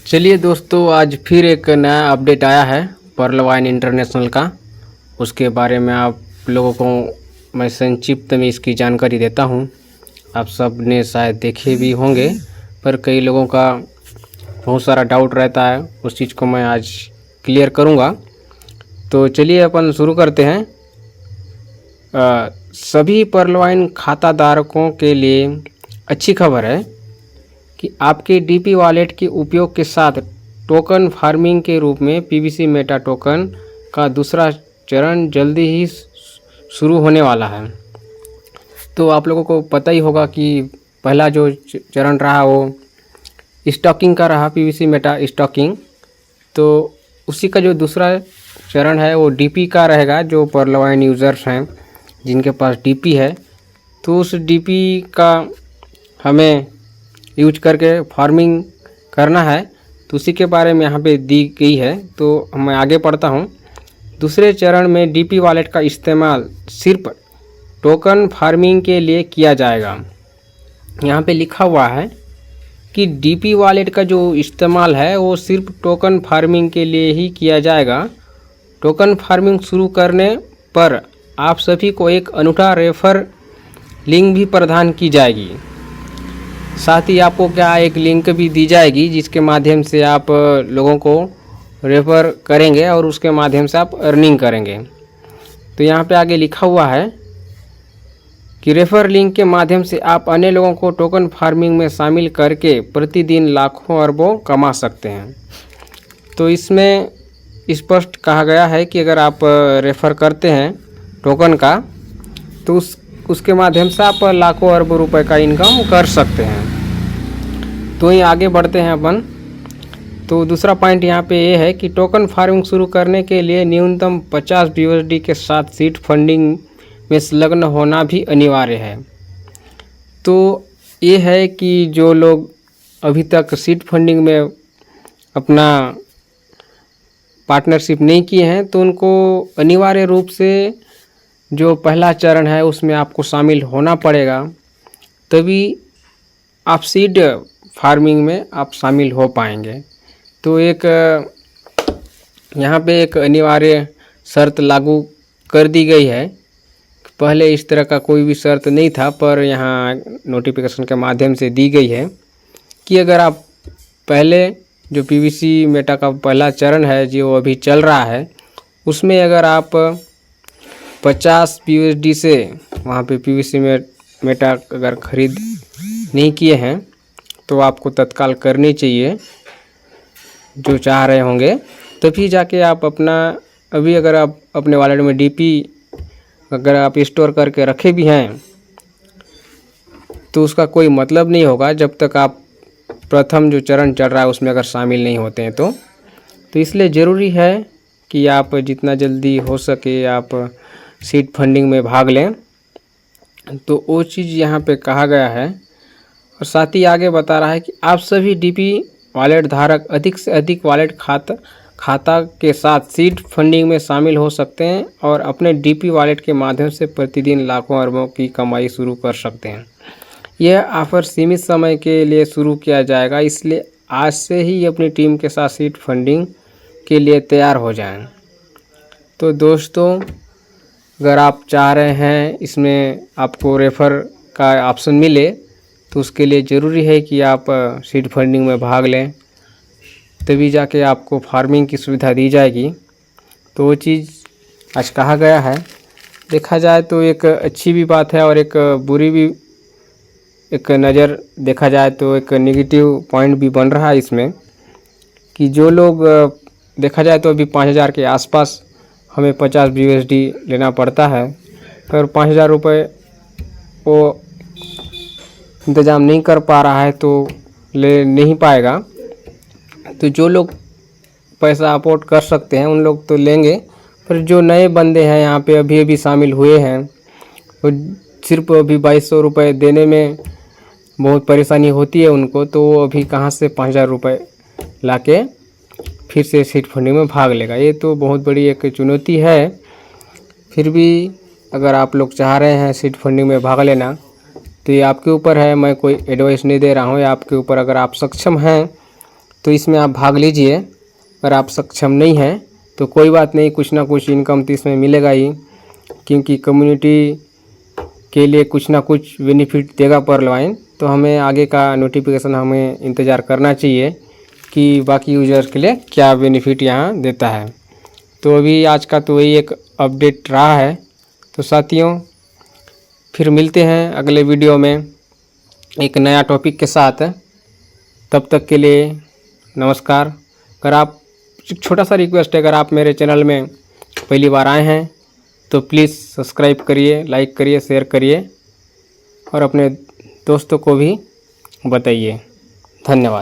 चलिए दोस्तों, आज फिर एक नया अपडेट आया है पर्ल वाइन इंटरनेशनल का। उसके बारे में आप लोगों को मैं संक्षिप्त में इसकी जानकारी देता हूं। आप सब ने शायद देखे भी होंगे, पर कई लोगों का बहुत सारा डाउट रहता है। उस चीज़ को मैं आज क्लियर करूंगा। तो चलिए अपन शुरू करते हैं। सभी पर्ल वाइन खाता धारकों के लिए अच्छी खबर है कि आपके डीपी वॉलेट के उपयोग के साथ टोकन फार्मिंग के रूप में पीवीसी मेटा टोकन का दूसरा चरण जल्दी ही शुरू होने वाला है। तो आप लोगों को पता ही होगा कि पहला जो चरण रहा वो स्टॉकिंग का रहा, पीवीसी मेटा स्टॉकिंग। तो उसी का जो दूसरा चरण है वो डीपी का रहेगा। जो पर्ल वाइन यूज़र्स हैं जिनके पास डीपी है, तो उस डीपी का हमें यूज करके फार्मिंग करना है। तो उसी के बारे में यहाँ पे दी गई है। तो मैं आगे पढ़ता हूँ। दूसरे चरण में डीपी वॉलेट का इस्तेमाल सिर्फ टोकन फार्मिंग के लिए किया जाएगा। यहाँ पे लिखा हुआ है कि डीपी वॉलेट का जो इस्तेमाल है वो सिर्फ टोकन फार्मिंग के लिए ही किया जाएगा। टोकन फार्मिंग शुरू करने पर आप सभी को एक अनूठा रेफर लिंक भी प्रदान की जाएगी। साथ ही आपको एक लिंक भी दी जाएगी जिसके माध्यम से आप लोगों को रेफर करेंगे और उसके माध्यम से आप अर्निंग करेंगे। तो यहाँ पे आगे लिखा हुआ है कि रेफर लिंक के माध्यम से आप अन्य लोगों को टोकन फार्मिंग में शामिल करके प्रतिदिन लाखों अरबों कमा सकते हैं। तो इसमें स्पष्ट कहा गया है कि अगर आप रेफर करते हैं टोकन का, तो उसके माध्यम से आप लाखों अरबों रुपए का इनकम कर सकते हैं। तो ये आगे बढ़ते हैं अपन। तो दूसरा पॉइंट यहाँ पे ये है कि टोकन फार्मिंग शुरू करने के लिए न्यूनतम 50 BUSD के साथ सीड फंडिंग में संलग्न होना भी अनिवार्य है। तो ये है कि जो लोग अभी तक सीड फंडिंग में अपना पार्टनरशिप नहीं किए हैं, तो उनको अनिवार्य रूप से जो पहला चरण है उसमें आपको शामिल होना पड़ेगा, तभी आप सीड फार्मिंग में आप शामिल हो पाएंगे। तो एक यहाँ पे एक अनिवार्य शर्त लागू कर दी गई है। पहले इस तरह का कोई भी शर्त नहीं था, पर यहाँ नोटिफिकेशन के माध्यम से दी गई है कि अगर आप पहले जो पीवीसी मेटा का पहला चरण है जो अभी चल रहा है, उसमें अगर आप 50 BUSD से वहाँ पे पीवीसी मेटा अगर ख़रीद नहीं किए हैं, तो आपको तत्काल करनी चाहिए जो चाह रहे होंगे। तभी जाके आप अपना अभी अगर आप अपने वॉलेट में डीपी अगर आप स्टोर करके रखे भी हैं, तो उसका कोई मतलब नहीं होगा जब तक आप प्रथम जो चरण चल रहा है उसमें अगर शामिल नहीं होते हैं। तो इसलिए ज़रूरी है कि आप जितना जल्दी हो सके आप सीड फंडिंग में भाग लें। तो वो चीज़ यहाँ पे कहा गया है। और साथ ही आगे बता रहा है कि आप सभी डीपी वॉलेट धारक अधिक से अधिक वॉलेट खाता के साथ सीड फंडिंग में शामिल हो सकते हैं और अपने डीपी वॉलेट के माध्यम से प्रतिदिन लाखों अरबों की कमाई शुरू कर सकते हैं। यह ऑफर सीमित समय के लिए शुरू किया जाएगा, इसलिए आज से ही अपनी टीम के साथ सीड फंडिंग के लिए तैयार हो जाएं। तो दोस्तों, अगर आप चाह रहे हैं इसमें आपको रेफ़र का ऑप्शन मिले, तो उसके लिए ज़रूरी है कि आप सीड फंडिंग में भाग लें, तभी जाके आपको फार्मिंग की सुविधा दी जाएगी। तो वो चीज़ आज कहा गया है। देखा जाए तो एक अच्छी भी बात है और एक बुरी भी, एक नज़र देखा जाए तो एक नेगेटिव पॉइंट भी बन रहा है इसमें कि जो लोग देखा जाए तो अभी 5000 के आसपास हमें 50 BUSD लेना पड़ता है, पर 5000 रुपये वो इंतज़ाम नहीं कर पा रहा है तो ले नहीं पाएगा। तो जो लोग पैसा अफोर्ड कर सकते हैं उन लोग तो लेंगे, पर जो नए बंदे हैं यहाँ पे अभी शामिल हुए हैं, वो सिर्फ अभी 2200 रुपये देने में बहुत परेशानी होती है उनको। तो वो अभी कहाँ से 5000 रुपये लाके फिर से सीड फंडिंग में भाग लेगा? ये तो बहुत बड़ी एक चुनौती है। फिर भी अगर आप लोग चाह रहे हैं सीड फंडिंग में भाग लेना, तो ये आपके ऊपर है। मैं कोई एडवाइस नहीं दे रहा हूँ, ये आपके ऊपर। अगर आप सक्षम हैं तो इसमें आप भाग लीजिए। अगर आप सक्षम नहीं हैं तो कोई बात नहीं, कुछ ना कुछ इनकम तो इसमें मिलेगा ही, क्योंकि कम्युनिटी के लिए कुछ ना कुछ बेनिफिट देगा पर्ल वाइन। तो हमें आगे का नोटिफिकेशन हमें इंतज़ार करना चाहिए कि बाकी यूजर के लिए क्या बेनिफिट यहाँ देता है। तो अभी आज का तो वही एक अपडेट रहा है। तो साथियों, फिर मिलते हैं अगले वीडियो में एक नया टॉपिक के साथ। तब तक के लिए नमस्कार। अगर आप, छोटा सा रिक्वेस्ट है, अगर आप मेरे चैनल में पहली बार आए हैं तो प्लीज़ सब्सक्राइब करिए, लाइक करिए, शेयर करिए और अपने दोस्तों को भी बताइए। धन्यवाद।